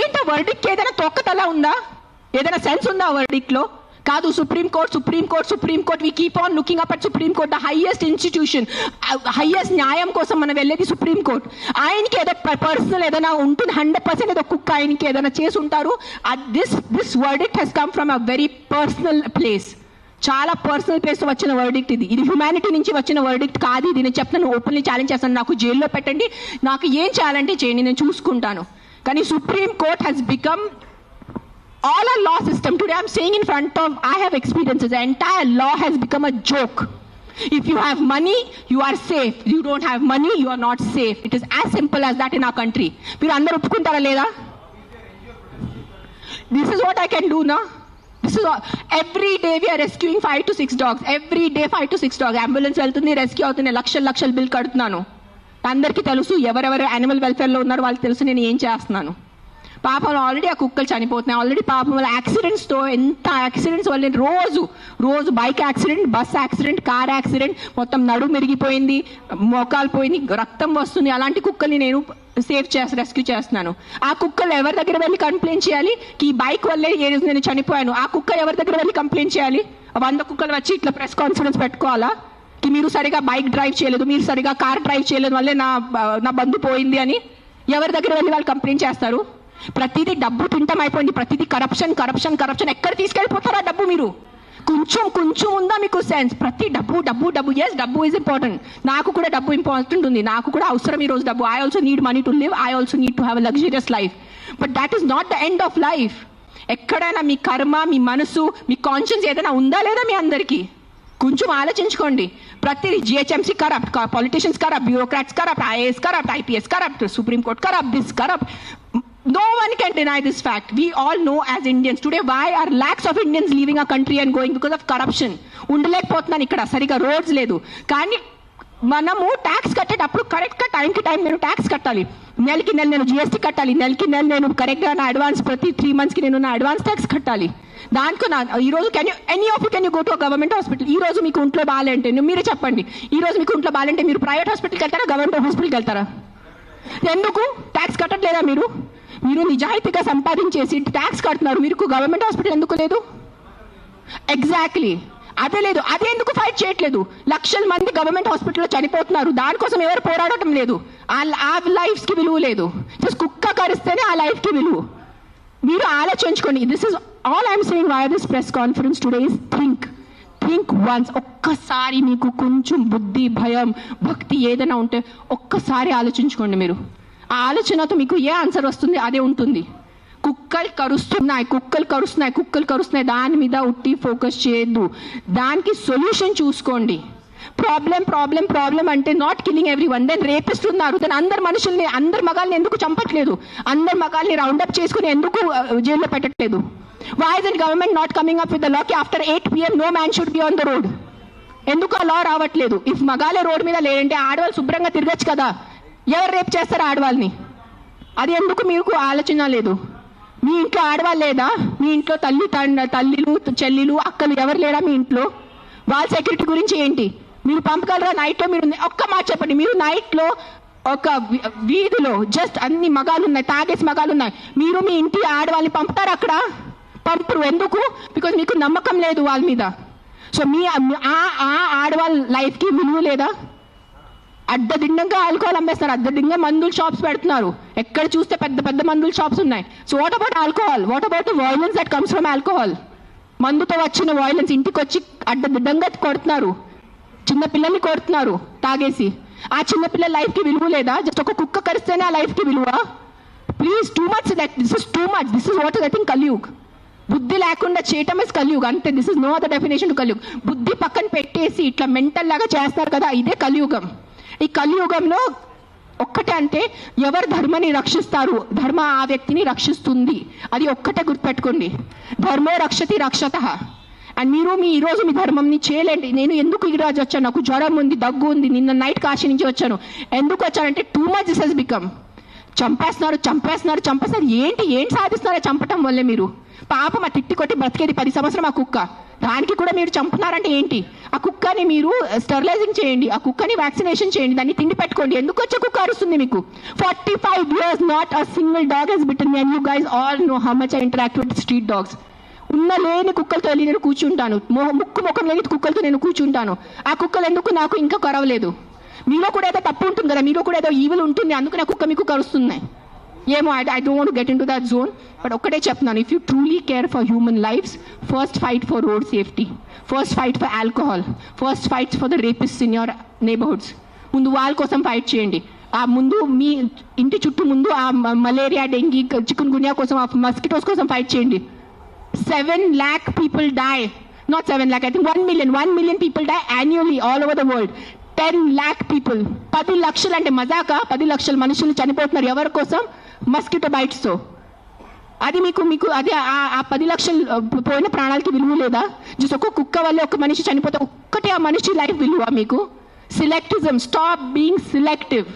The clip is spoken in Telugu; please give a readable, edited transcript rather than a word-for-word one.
ఏంటి వర్డిక్ట్ ఏదైనా తొక్కతలా ఉందా? ఏదైనా సెన్స్ ఉందా వర్డిక్ట్లో? కాదు, supreme court we keep on looking up at supreme court, the highest institution, highest న్యాయం కోసం మనం వెళ్ళేది సుప్రీం కోర్ట్. ఆయనకి ఏదో పర్సనల్ ఏదైనా ఉంటుంది, 100% ఏదో కుక్క ఆయనకి ఏదైనా చేసి ఉంటారు. This verdict has come from a very personal place, చాలా పర్సనల్ ప్లేస్ వచ్చిన వర్డిక్ట్ ఇది హ్యుమానిటీ నుంచి వచ్చిన వర్డిక్ట్ కాదు ఇది. నేను చెప్తాను, ఓపెన్లీ ఛాలెంజ్ చేస్తాను, నాకు జైల్లో పెట్టండి, నాకు ఏం చేయాలంటే చేయండి, నేను చూసుకుంటాను. కానీ supreme court has become all our law system today. I'm saying in front of, I have experiences, the entire law has become a joke. If you have money, you are safe. You don't have money, you are not safe. It is as simple as that in our country. మీరు అందరూ ఒప్పుకుంటారా లేదా? This is what I can do now. This is all. Every day we are rescuing 5 to 6 dogs. Every day 5 to 6 dogs. Ambulance వెళ్తుంది, రెస్క్యూ అవుతుంది, లక్షల బిల్ కడుతున్నాను. అందరికీ తెలుసు ఎవరెవరు యానిమల్ వెల్ఫేర్లో ఉన్నారో వాళ్ళకి తెలుసు నేను ఏం చేస్తున్నాను. పాపం ఆల్రెడీ ఆ కుక్కలు చనిపోతున్నాయి, ఆల్రెడీ పాపం వాళ్ళ యాక్సిడెంట్స్తో ఎంత యాక్సిడెంట్స్ వల్ల రోజు bike accident, bus accident, car accident, మొత్తం నడుము మెరిగిపోయింది, మోకాలు పోయింది, రక్తం వస్తుంది. అలాంటి కుక్కల్ని నేను రెస్క్యూ చేస్తున్నాను. ఆ కుక్కలు ఎవరి దగ్గర వెళ్ళి కంప్లైంట్ చేయాలి? ఈ బైక్ వల్లే నేను చనిపోయాను. ఆ కుక్క ఎవరి దగ్గర వెళ్ళి కంప్లైంట్ చేయాలి? 100 కుక్కలు వచ్చి ఇట్లా ప్రెస్ కాన్ఫరెన్స్ పెట్టుకోవాలా? మీరు సరిగా బైక్ డ్రైవ్ చేయలేదు, మీరు సరిగా కార్ డ్రైవ్ చేయలేదు వల్లే నా బంధు పోయింది అని ఎవరి దగ్గర వెళ్ళి వాళ్ళు కంప్లైంట్ చేస్తారు? ప్రతిదీ డబ్బు తింటం అయిపోయింది, ప్రతిదీ కరప్షన్. ఎక్కడ తీసుకెళ్ళిపోతారా డబ్బు? మీరు కొంచెం ఉందా మీకు సెన్స్? ప్రతి డబ్బు. ఎస్, డబ్బు ఈజ్ ఇంపార్టెంట్. నాకు కూడా డబ్బు ఇంపార్టెంట్ ఉంది, నాకు కూడా అవసరం ఈ రోజు డబ్బు. I also need money to live, I also need to have a luxurious life. But that is not the end of life. ఎక్కడైనా మీ కర్మ, మీ మనసు, మీ కాన్షియన్స్ ఏదైనా ఉందా లేదా మీ అందరికీ? కొంచెం ఆలోచించుకోండి. ప్రతిదీ GHMC corrupt, politicians corrupt, bureaucrats corrupt, IAS corrupt, IPS corrupt, supreme court corrupt, this corrupt. No one can deny this fact. We all know as Indians today why are lakhs of Indians leaving our country and going because of corruption. ఉండలేకపోతున్నాను ఇక్కడ, సరిగా రోడ్స్ లేదు. కానీ మనము ట్యాక్స్ కట్టేటప్పుడు కరెక్ట్గా టైంకి నేను ట్యాక్స్ కట్టాలి. నెలకి నెల నేను జిఎస్టీ కట్టాలి, నెలకి నెల నేను కరెక్ట్గా నా అడ్వాన్స్ ప్రతి 3 monthsకి నేను నా అడ్వాన్స్ ట్యాక్స్ కట్టాలి. దానికి ఈరోజు any of you can you go to government hospital? ఈ రోజు మీకు ఒంట్లో బాగాలంటే మీరే చెప్పండి, ఈ రోజు మీకు ఒంట్లో బాగాలంటే మీరు ప్రైవేట్ హాస్పిటల్కి వెళ్తారా, గవర్నమెంట్ హాస్పిటల్కి వెళ్తారా? ఎందుకు ట్యాక్స్ కట్టట్లేదా? మీరు నిజాయితీగా సంపాదించేసి ట్యాక్స్ కడుతున్నారు, మీకు గవర్నమెంట్ హాస్పిటల్ ఎందుకు లేదు? ఎగ్జాక్ట్లీ అదే లేదు. అదే ఎందుకు ఫైట్ చేయట్లేదు? లక్షల మంది గవర్నమెంట్ హాస్పిటల్లో చనిపోతున్నారు, దానికోసం ఎవరు పోరాడటం లేదు. ఆ లైఫ్స్కి విలువ లేదు. జస్ట్ కుక్క కరిస్తేనే ఆ లైఫ్కి విలువ. మీరు ఆలోచించుకోండి. This is all I'm saying why this press conference today is think once. ఒక్కసారి మీకు కొంచెం బుద్ధి, భయం, భక్తి ఏదైనా ఉంటే ఒక్కసారి ఆలోచించుకోండి. మీరు ఆ ఆలోచనతో మీకు ఏ ఆన్సర్ వస్తుంది అదే ఉంటుంది. కుక్కలు కరుస్తున్నాయి, దాని మీద ఉట్టి ఫోకస్ చేయొద్దు, దానికి సొల్యూషన్ చూసుకోండి. ప్రాబ్లం అంటే not killing everyone. Then రేపిస్తున్నారు, దెన్ అందరు మగాల్ని ఎందుకు చంపట్లేదు? అందరు మగాల్ని రౌండప్ చేసుకుని ఎందుకు జైల్లో పెట్టట్లేదు? Why is the government not coming up with the law ki after 8 PM no man should be on the road? ఎందుకు ఆ లా రావట్లేదు? ఇఫ్ మగాలే రోడ్ మీద లేదంటే ఆడవాళ్ళు శుభ్రంగా తిరగచ్చు కదా. ఎవరు రేపు చేస్తారు ఆడవాళ్ళని? అది ఎందుకు మీకు ఆలోచన లేదు? మీ ఇంట్లో ఆడవాళ్ళు లేదా? మీ ఇంట్లో తల్లిలు, చెల్లిలు, అక్కలు ఎవరు లేరా మీ ఇంట్లో? వాళ్ళ సెక్యూరిటీ గురించి ఏంటి? మీరు పంపగలరా నైట్లో? మీరు ఒక్క మాట చెప్పండి, మీరు నైట్లో ఒక వీధిలో జస్ట్ అన్ని మగాలు ఉన్నాయి, తాగేసి మగాలు ఉన్నాయి, మీరు మీ ఇంటి ఆడవాళ్ళని పంపుతారు? అక్కడ పంపరు. ఎందుకు? బికాజ్ మీకు నమ్మకం లేదు వాళ్ళ మీద. సో మీ ఆడవాళ్ళ లైఫ్కి విలువ లేదా? అడ్డదిడ్డంగా ఆల్కహాల్ అమ్మేస్తారు, అడ్డదిడ్డంగా మందుల షాప్స్ పెడుతున్నారు. ఎక్కడ చూస్తే పెద్ద మందుల షాప్స్ ఉన్నాయి. So what about alcohol? What about the violence that comes from alcohol? మందుతో వచ్చిన వైలెన్స్ ఇంటికి వచ్చి అడ్డదిడ్డంగా కొడుతున్నారు, చిన్న పిల్లల్ని కొడుతున్నారు తాగేసి. ఆ చిన్న పిల్లల లైఫ్కి విలువ లేదా? జస్ట్ ఒక కుక్క కరిస్తేనే ఆ లైఫ్కి విలువ? Please, too much. This is too much. This is what is I think Kaliyug. బుద్ధి లేకుండా చేయటం ఇస్ కలియుగ్ అంతే. This is no other definition to Kaliyug. బుద్ధి పక్కన పెట్టేసి ఇట్లా మెంటల్ లాగా చేస్తారు కదా, ఇదే కలియుగం. ఈ కలియుగంలో ఒక్కటే అంటే ఎవరు ధర్మాన్ని రక్షిస్తారు, ధర్మ ఆ వ్యక్తిని రక్షిస్తుంది. అది ఒక్కటే గుర్తుపెట్టుకోండి. ధర్మో రక్షతి రక్షతః. అండ్ మీరు ఈరోజు మీ ధర్మంని చేయలేండి. నేను ఎందుకు ఈరోజు వచ్చాను? నాకు జ్వరం ఉంది, దగ్గు ఉంది, నిన్న నైట్ కాశీ నుంచి వచ్చాను. ఎందుకు వచ్చానంటే too much this has become. చంపేస్తున్నారు. ఏంటి సాధిస్తున్నారో చంపటం వల్లే మీరు? పాపం ఆ తిట్టి కొట్టి బ్రతికేది 10 సంవత్సరం ఆ కుక్క, దానికి కూడా మీరు చంపుతున్నారంటే ఏంటి? ఆ కుక్కని మీరు స్టెరిలైజింగ్ చేయండి, ఆ కుక్కని వ్యాక్సినేషన్ చేయండి, దాన్ని తిండి పెట్టుకోండి. ఎందుకు వచ్చే కుక్క అరుస్తుంది మీకు? 45 years not a single dog has bitten me, and you guys all know how much I interact with street dogs. లేని కుక్కలతో వెళ్ళి నేను కూర్చుంటాను, ముఖం లేని కుక్కలతో నేను కూర్చుంటాను. ఆ కుక్కలు ఎందుకు నాకు ఇంకా కరవలేదు? మీలో కూడా ఏదో తప్పు ఉంటుంది కదా, మీలో కూడా ఏదో ఈవిల్ ఉంటుంది, అందుకు నా కుక్క మీకు కరుస్తున్నాయి ఏమో. I don't want to get into that zone. But ఒక్కటే చెప్తున్నాను, if you truly care for human lifes, first fight for road safety, first fight for alcohol, first fight for the rapist in your neighbourhoods. ముందు వాళ్ళ కోసం ఫైట్ చేయండి. ఆ ముందు మీ ఇంటి చుట్టూ ముందు ఆ మలేరియా, డెంగీ, చికున్ గున్యా కోసం, ఆ మస్కిటోస్ కోసం ఫైట్ చేయండి. 7 lakh people die, not 7 lakh, I think 1 million people die annually all over the world. 10 lakh people, 10 లక్షలు అంటే మజాకా? 10 లక్షల మనుషులు చనిపోతున్నారు ఎవరి కోసం? మస్కిటో బైట్స్ తో. అది మీకు అది ఆ 10 లక్షలు పోయిన ప్రాణాలకి విలువ లేదా? జస్ట్ ఒక కుక్క వల్ల ఒక మనిషి చనిపోతే ఒక్కటే ఆ మనిషి లైఫ్ విలువ మీకు? సెలెక్టిజం, స్టాప్ బీయింగ్ సెలెక్టివ్.